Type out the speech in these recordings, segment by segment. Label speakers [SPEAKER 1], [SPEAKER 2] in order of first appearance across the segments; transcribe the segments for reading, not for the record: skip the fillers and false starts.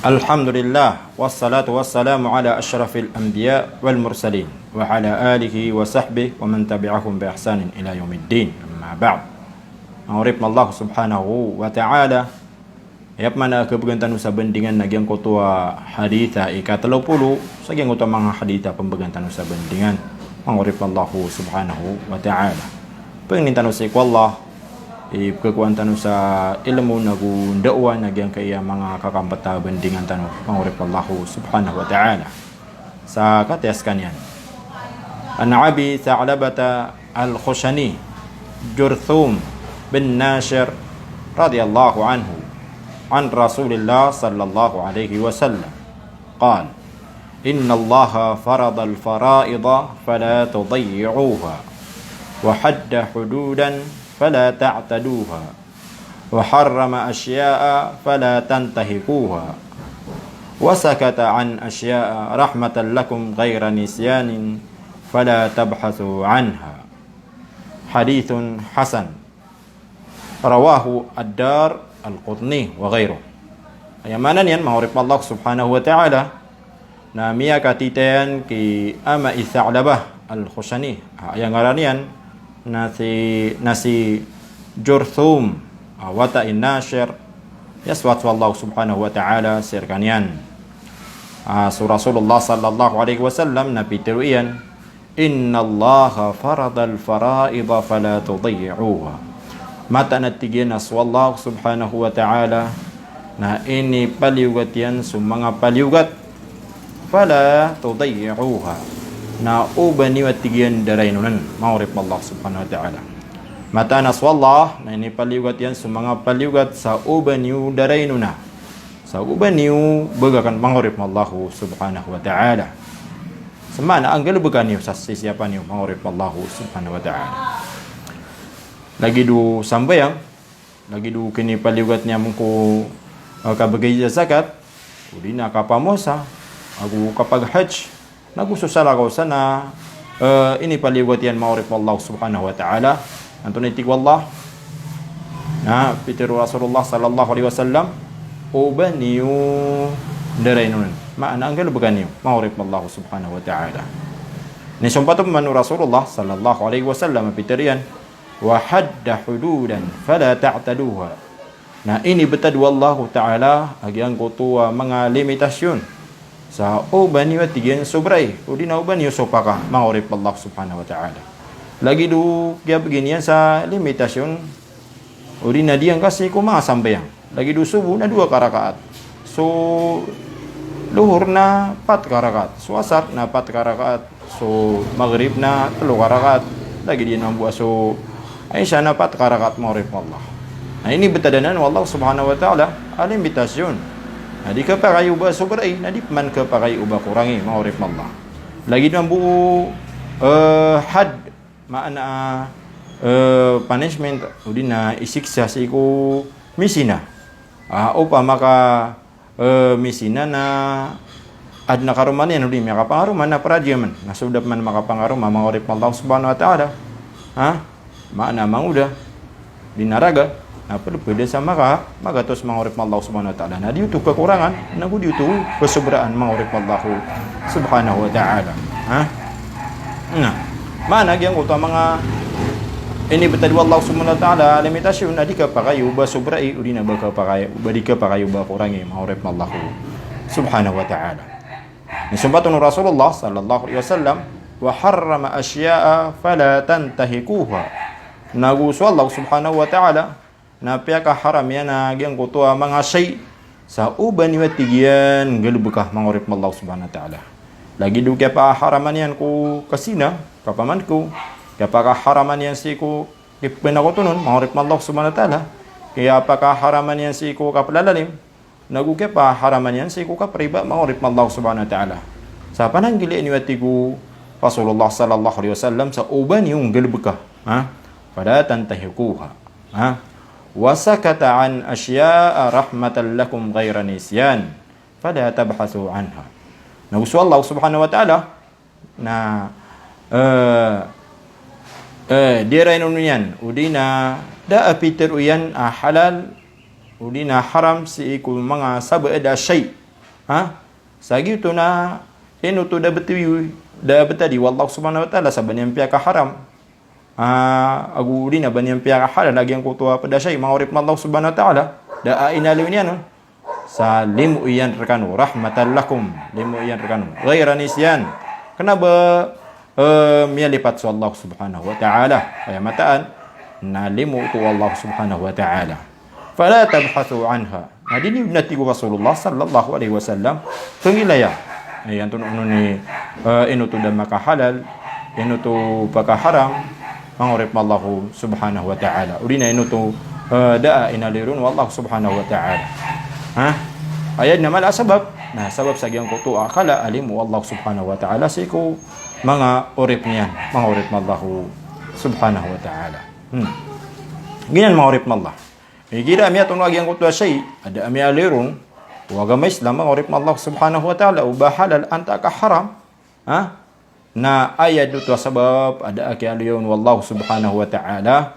[SPEAKER 1] Alhamdulillah wassalatu wassalamu ala asyrafil anbiya wal mursalin wa ala alihi wa sahbihi wa man tabi'ahum bi ihsanin ila yaumiddin. Amma ba'd. Ma'rif Allah subhanahu wa ta'ala yap mana kebegantan usa bendingan nagyang kotua haditha ika 30 sagyang kotua mga haditha pembegantan usa bendingan. Ma'rif Allah subhanahu wa ta'ala. Pengintan usa Allah kekuatan tanu sa ilmu nagu dakwa nagyang kaya mga kakambata bendingan tanu mangurip Allah subhanahu wa ta'ala sa katiaskan yan. An Abi Tha'labata al-Khushani Jurthum bin Nashir radiyallahu anhu an Rasulillah sallallahu alaihi wasallam qala inna Allah farada al-fara'ida fala tudayyi'uha wa hadda hududan فلا تعتدوها وحرم أشياء فلا تنتهكوها وسكت عن أشياء رحمة لكم غير نسيان فلا تبحثوا عنها. حديث حسن رواه الدار القطني وغيره. Yang mana niyan mahurip Allah subhanahu wa ta'ala na miya katitayan ki Ama Tha'labah al-Khushani yang ngaranian nasi Jurthum wata in Nashir yaswatu Allah subhanahu wa ta'ala sirkanian Rasulullah sallallahu alaihi wasallam nabi tiruian inna Allah faradal fara'idha fala tudayyi'uha mata natigian aswallahu subhanahu wa ta'ala na ini paliugat yan sumanga paliugat fala tudayyi'uha na ubani watigian darainunan ma'urip Allah subhanahu wa ta'ala mata naswallah na ini paliugat yan sumanga paliugat sa ubaniu darainuna sa ubaniu bagakan ma'urip Allah subhanahu wa ta'ala semana ang galubakan niyo sa sisiapan niyo ma'urip Allah subhanahu wa ta'ala lagi du sambayang lagi du kini paliugat niya mungko kabagay zakat udi na kapamosa agu kapag hajj nagususala ko sana ini paliwat yan ma'urif Allah subhanahu wa ta'ala antun itig wallah na pitiru Rasulullah sallallahu alaihi wasallam ubaniyu darainun maana ang galubagan niyo ma'urif Allah subhanahu wa ta'ala ni sumpatum manu Rasulullah sallallahu alaihi wasallam pitirian wa hadda hududan fala ta'taduha na ini betadu Allah ta'ala agyang kutua mga limitasyon sa uban niyo tigyan sobray udi na uban niyo sopaka mangurip Allah subhanahu wa ta'ala lagi du kaya beginian sa limitasyon udi na diyan kasi ko mga sambayang lagi du subuh na 2 karakaat so luhur na 4 karakaat so asar na 4 karakaat so maghrib na 3 karakaat lagi diyan mambuat so ay siya na 4 karakaat mangurip Allah nah ini betadanan Allah subhanahu wa ta'ala limitasyon. Di ka pakai ubah sobray, di man ka pakai ubah kurangi ma'urif Allah. Lagi naman buo had maana punishment udi na isiksa sa iku misina. Upa maka misina na ad nakaruman yan udi maka pangaruman na prajaman. Nasudap man makapangaruman ma'urif Allah subhanahu wa ta'ala. Maana manguda dinaraga pwede sa magatos mangurip Allah subhanahu wa ta'ala na diuto kekurangan na diuto kesobraan mangurip Allah subhanahu wa ta'ala nah mana yang utama mga ini betadu Allah subhanahu wa ta'ala limitasyon na di ka pakayo ba sobrai udi na ba ka pakayo ba di ka pakayo ba kurangi mangurip Allah subhanahu wa ta'ala ni sumbatun Rasulullah sallallahu alaihi wasallam wa harrama asya'a fala tantahikuha nagusu Allah subhanahu wa ta'ala na piyaka haram yan na gyang kutua mga shay sa uban niwa tigyan galubukah mangurip Allah subhanahu wa ta'ala lagi do kaya pa haraman yan ko kasina kapaman ko kaya pa haraman yan si ko kipinakotunon mangurip Allah subhanahu wa ta'ala kaya pa haraman yan si ko kaplalalim nagu kaya pa haraman yan si ko kapriba mangurip Allah subhanahu wa ta'ala sa pananggili niwa tigo Rasulullah sallallahu alaihi wasallam sa uban yung galubukah pada tantahikuha wasakata an asya'a rahmatan lakum ghaira nisyan fala tabhasu anha. Nagusu Allah subhanahu wa ta'ala na dirainun yan udina da apiter uyan halal udina haram si ikul mga sabada shay Sagi tu na inu tu dah betadi wallahu subhanahu wa ta'ala saban yang piaka haram. Agu dina ban yang piaka halal lagi yang kutua pada syai mangurip Allah subhanahu wa ta'ala. Da aina liunian salim uyan rekanu rahmatan lakum limu uyan rekanu ghairan isyan. Kenapa lipat su Allah subhanahu wa ta'ala ya mataan nalimu tu Allah subhanahu wa ta'ala fala tabhathu anha. Dini nati Rasulullah sallallahu alaihi wasallam tengilaya yang tu ni inu tu dan maka halal inu tu maka haram mangurip Allah subhanahu wa ta'ala urina inu tu da'a inalirun wallahu subhanahu wa ta'ala. Ayatnya mala sebab sebab sagyang kutu akala alimu Allah subhanahu wa ta'ala siku mga urip niyan mga urip Allah subhanahu wa ta'ala. Ginan mga urip Allah gira mi atong lagi ang kutu syai ada mi alirun wa agama Islam mga urip Allah subhanahu wa ta'ala ubah halal anta ka haram na ayat itu sebab ada akialion wallahu subhanahu wa ta'ala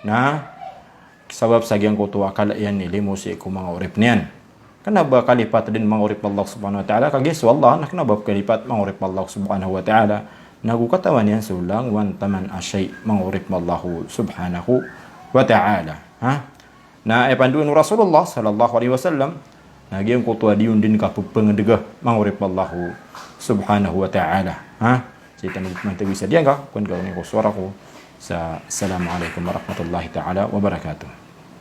[SPEAKER 1] na sebab sagyang kutu akala yan nilimu siku mga urip niyan. Kenapa kalipat din mangurip Allah subhanahu wa ta'ala kagis wallah nak kenapa kalipat mangurip Allah subhanahu wa ta'ala nagu katawan yan sulang wan taman asyai mangurip Allah subhanahu wa ta'ala. Na panduan Rasulullah sallallahu alaihi wasallam nagi ang kutua diun din ka pengedegah mangurip Allah subhanahu wa ta'ala. Kita nanti bisa dia enggak kun kau ni ko suara ko sa assalamualaikum warahmatullahi taala wabarakatuh.